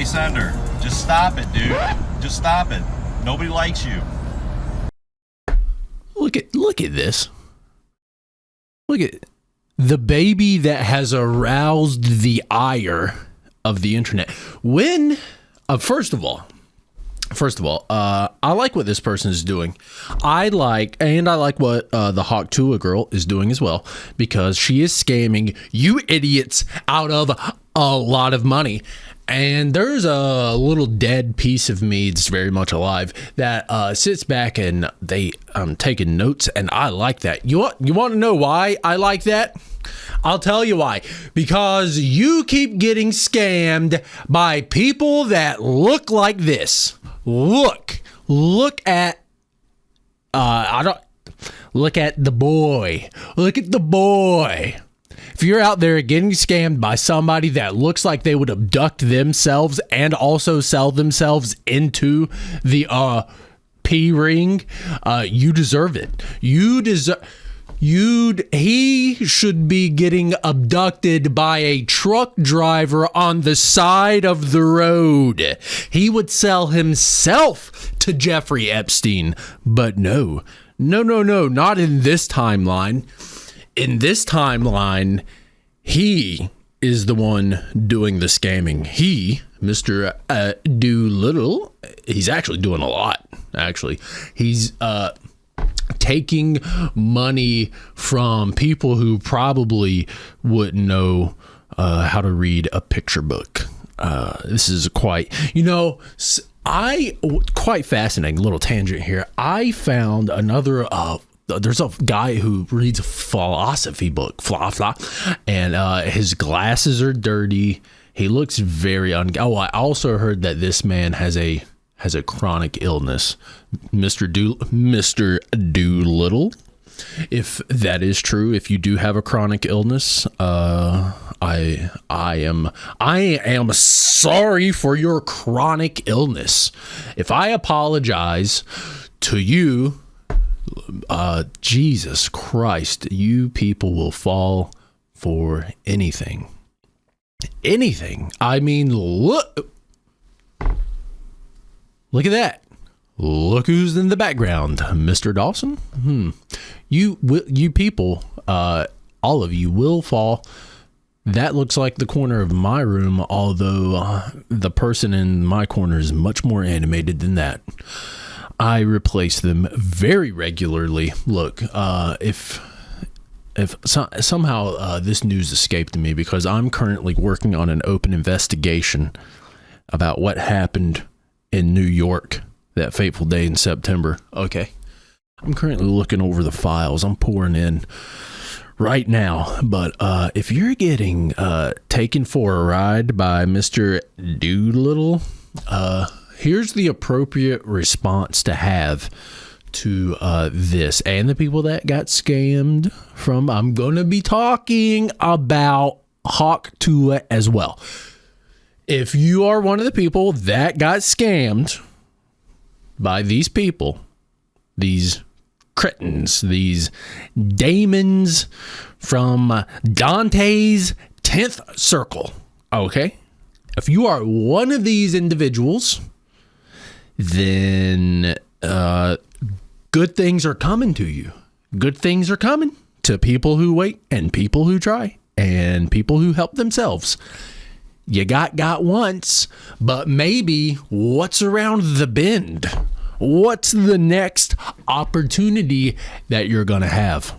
send her. Just stop it, dude. Just stop it. Nobody likes you. Look at this. Look at the baby that has aroused the ire of the internet. When, first of all, I like what this person is doing. I like what the Hawk Tua girl is doing as well, because she is scamming you idiots out of a lot of money. And there's a little dead piece of me that's very much alive that sits back and they taking notes, and I like that. You want to know why I like that? I'll tell you why. Because you keep getting scammed by people that look like this. Look at look at the boy. Look at the boy. If you're out there getting scammed by somebody that looks like they would abduct themselves and also sell themselves into the P ring, you deserve it. He should be getting abducted by a truck driver on the side of the road. He would sell himself to Jeffrey Epstein, but no, not in this timeline. In this timeline, he is the one doing the scamming. He, Mr. Doolittle, he's actually doing a lot, actually. He's taking money from people who probably wouldn't know how to read a picture book. This is quite fascinating little tangent here. I found another there's a guy who reads a philosophy book, and his glasses are dirty. He looks very I also heard that this man has a chronic illness, Mr. Doolittle. If that is true, if you do have a chronic illness, I am sorry for your chronic illness. If I apologize to you, Jesus Christ, you people will fall for anything. I mean, look at that. Look who's in the background, Mr. Dawson. You people, all of you will fall. That looks like the corner of my room, although the person in my corner is much more animated than that. I replace them very regularly. Look, if somehow this news escaped me, because I'm currently working on an open investigation about what happened in New York that fateful day in September. Okay. I'm currently looking over the files. I'm pouring in right now. But if you're getting taken for a ride by Mr. Doolittle, here's the appropriate response to have to this and the people that got scammed from. I'm going to be talking about Hawk Tua as well. If you are one of the people that got scammed by these people, these cretins, these daemons from Dante's 10th Circle, okay? If you are one of these individuals, then good things are coming to you. Good things are coming to people who wait and people who try and people who help themselves. You got once, but maybe what's around the bend? What's the next opportunity that you're going to have?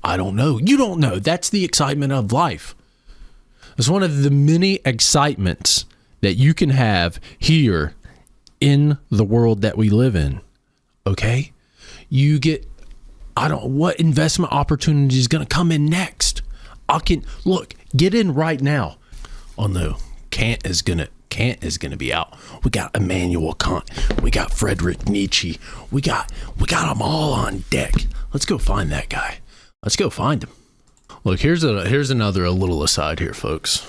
I don't know. You don't know. That's the excitement of life. It's one of the many excitements that you can have here in the world that we live in. Okay? You get, what investment opportunity is going to come in next? Get in right now. Oh no, Kant is gonna be out. We got Immanuel Kant. We got Friedrich Nietzsche. We got them all on deck. Let's go find that guy. Let's go find him. Look, here's another a little aside here, folks.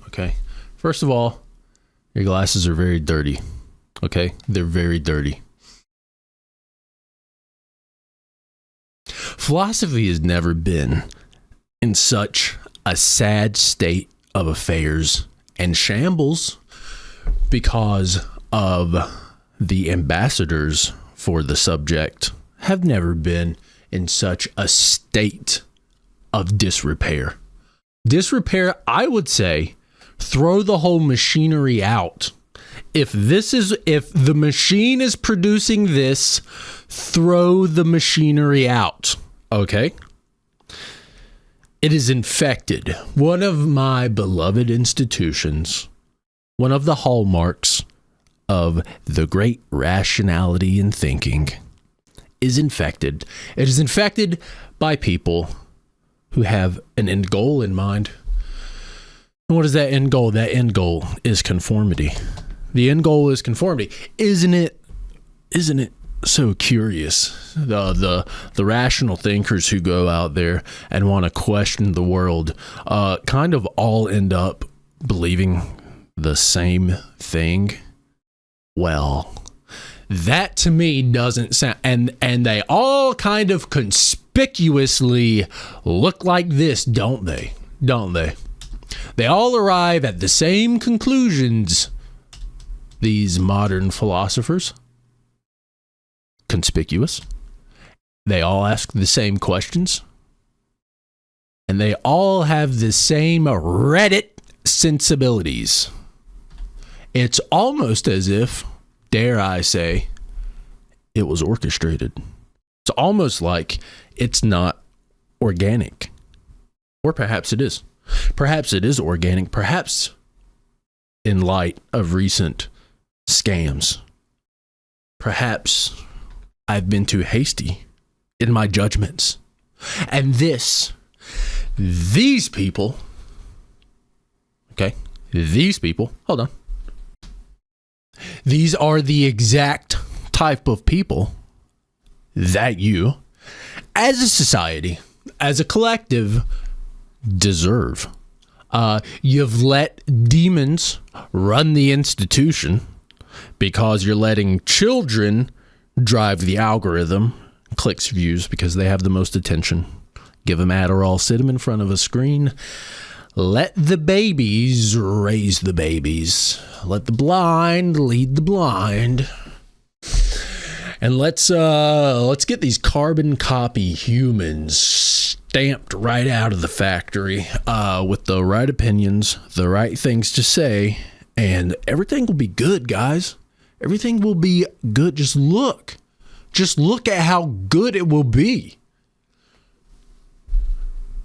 Okay. First of all, your glasses are very dirty. Okay? They're very dirty. Philosophy has never been in such a sad state of affairs and shambles because of the ambassadors for the subject have never been in such a state of disrepair. Disrepair, I would say, throw the whole machinery out. If the machine is producing this, throw the machinery out. Okay? It is infected. One of my beloved institutions, one of the hallmarks of the great rationality in thinking, is infected. It is infected by people who have an end goal in mind. And what is that end goal? That end goal is conformity. The end goal is conformity. Isn't it so curious? The rational thinkers who go out there and want to question the world kind of all end up believing the same thing. Well, that to me doesn't sound, and they all kind of conspicuously look like this, don't they? Don't they? They all arrive at the same conclusions, these modern philosophers. Conspicuous. They all ask the same questions. And they all have the same Reddit sensibilities. It's almost as if, dare I say, it was orchestrated. It's almost like it's not organic. Or perhaps it is. Perhaps it is organic. Perhaps in light of recent scams. Perhaps I've been too hasty in my judgments. And these people, hold on. These are the exact type of people that you, as a society, as a collective, deserve. You've let demons run the institution because you're letting children drive the algorithm, clicks, views, because they have the most attention. Give them Adderall, sit them in front of a screen. Let the babies raise the babies. Let the blind lead the blind. And let's get these carbon copy humans stamped right out of the factory with the right opinions, the right things to say, and everything will be good, guys. Everything will be good. Just look at how good it will be.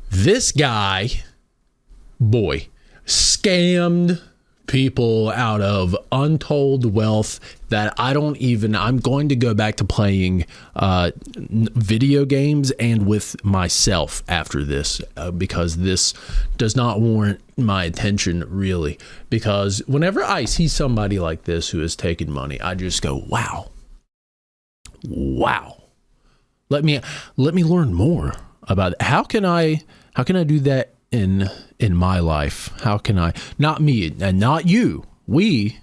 This guy, boy, scammed people out of untold wealth that I'm going to go back to playing video games and with myself after this because this does not warrant my attention really, because whenever I see somebody like this who has taken money, I just go, wow, let me learn more about it. How can I do that in my life? How can I, not me and not you, we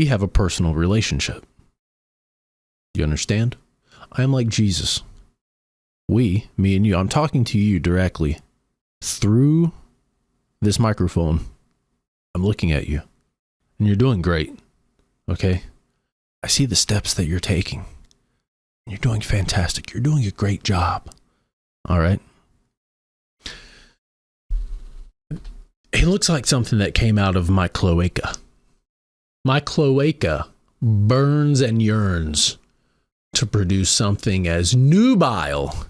have a personal relationship. You understand? I am like Jesus. Me and you, I'm talking to you directly through this microphone. I'm looking at you and you're doing great. Okay. I see the steps that you're taking. You're doing fantastic. You're doing a great job. All right. It looks like something that came out of my cloaca. My cloaca burns and yearns to produce something as nubile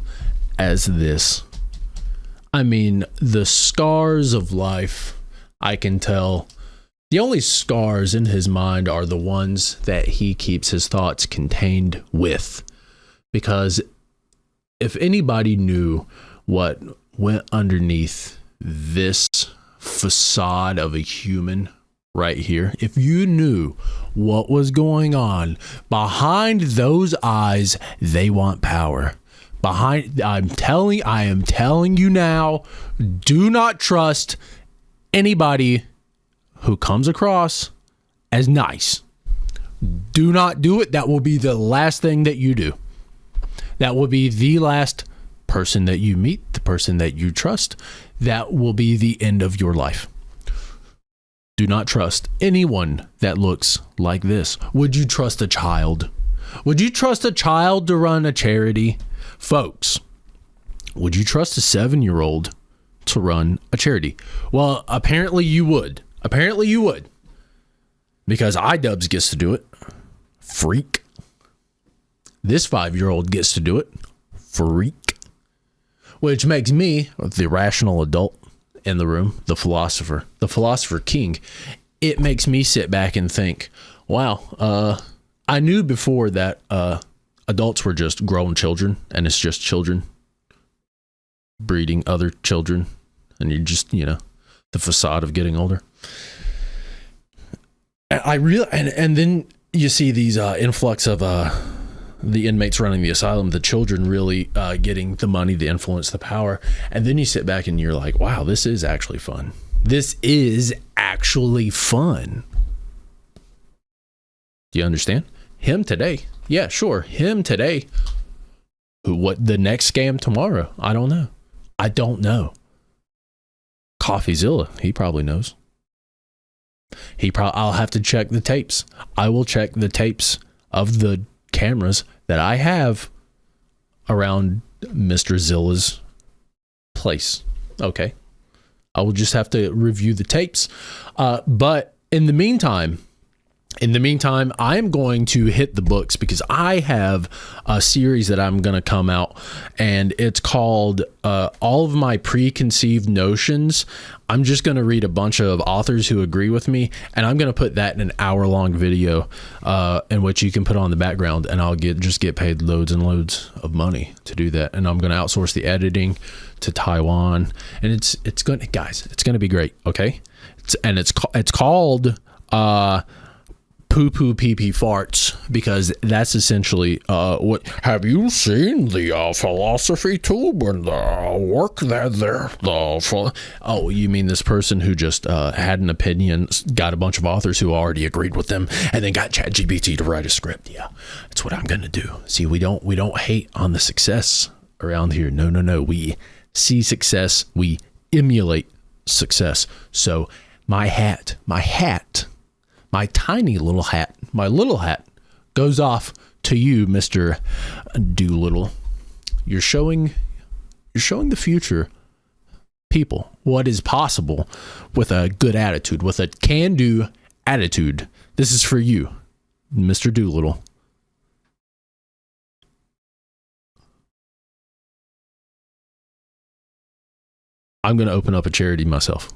as this. I mean, the scars of life, I can tell. The only scars in his mind are the ones that he keeps his thoughts contained with. Because if anybody knew what went underneath this facade of a human right here, if you knew what was going on behind those eyes, they want power. I am telling you now, do not trust anybody who comes across as nice. Do not do it. That will be the last thing that you do. That will be the last person that you meet, the person that you trust, that will be the end of your life. Do not trust anyone that looks like this. Would you trust a child? Would you trust a child to run a charity? Folks, would you trust a 7-year-old to run a charity? Well, apparently you would. Apparently you would. Because iDubbbz gets to do it. Freak. This 5-year-old gets to do it. Freak. Which makes me the rational adult in the room, the philosopher king. It makes me sit back and think, wow, I knew before that adults were just grown children, and it's just children breeding other children, and you're just, the facade of getting older. And then you see these influx of the inmates running the asylum, the children really getting the money, the influence, the power. And then you sit back and you're like, wow, this is actually fun. This is actually fun. Do you understand? Him today. Yeah, sure. Him today. What the next scam tomorrow? I don't know. CoffeeZilla, he probably knows. I'll have to check the tapes. I will check the tapes of the cameras that I have around Mr. Zilla's place. Okay. I will just have to review the tapes. But in the meantime, I'm going to hit the books because I have a series that I'm going to come out, and it's called All of My Preconceived Notions. I'm just going to read a bunch of authors who agree with me, and I'm going to put that in an hour-long video in which you can put on the background, and I'll just get paid loads and loads of money to do that. And I'm going to outsource the editing to Taiwan, and it's going to be great. Okay. It's called poo poo pee pee farts, because that's essentially what. Have you seen the philosophy tube and the work that there? Oh, you mean this person who just had an opinion, got a bunch of authors who already agreed with them, and then got ChatGPT to write a script? Yeah, that's what I'm gonna do. See, we don't hate on the success around here. No. We see success. We emulate success. So my tiny little hat, my little hat, goes off to you, Mr. Doolittle. You're showing the future people what is possible with a good attitude, with a can-do attitude. This is for you, Mr. Doolittle. I'm going to open up a charity myself.